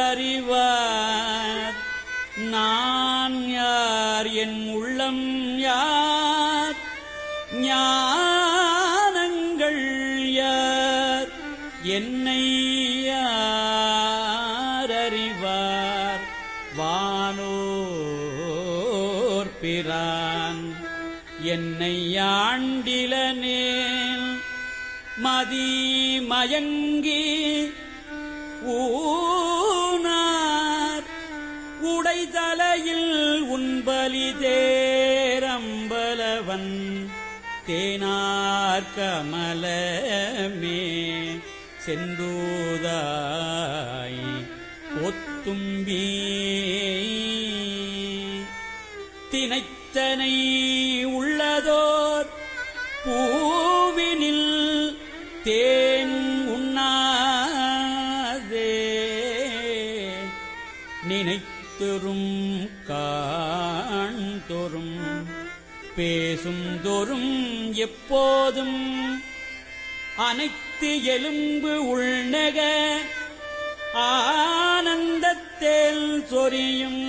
அறிவார் நான் யார் என் உள்ளம் யார் ஞானங்கள் யார் என்னை யார் அறிவார் வானோர் பிரான் என்னை ஆண்டிலனேன் மதி மயங்கி ஊனார் உடைதலையில் உன்பலி தேரம்பலவன் தேனார் கமலமே சென்றூதாய் ஒத்தும்பி தினைத்தனை உள்ளதோர் பூவினில் தேன் உண்ணாதே நினைத்தொரும் காண்தொரும் பேசும் தோறும் எப்போதும் அனைத்து எலும்பு உள்நெக ஆனந்தத்தேல் சொரியும்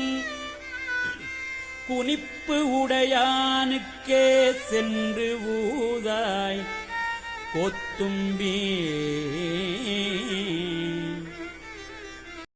குனிப்பு உடையானுக்கே சென்று ஊதாய் கொத்தும்பி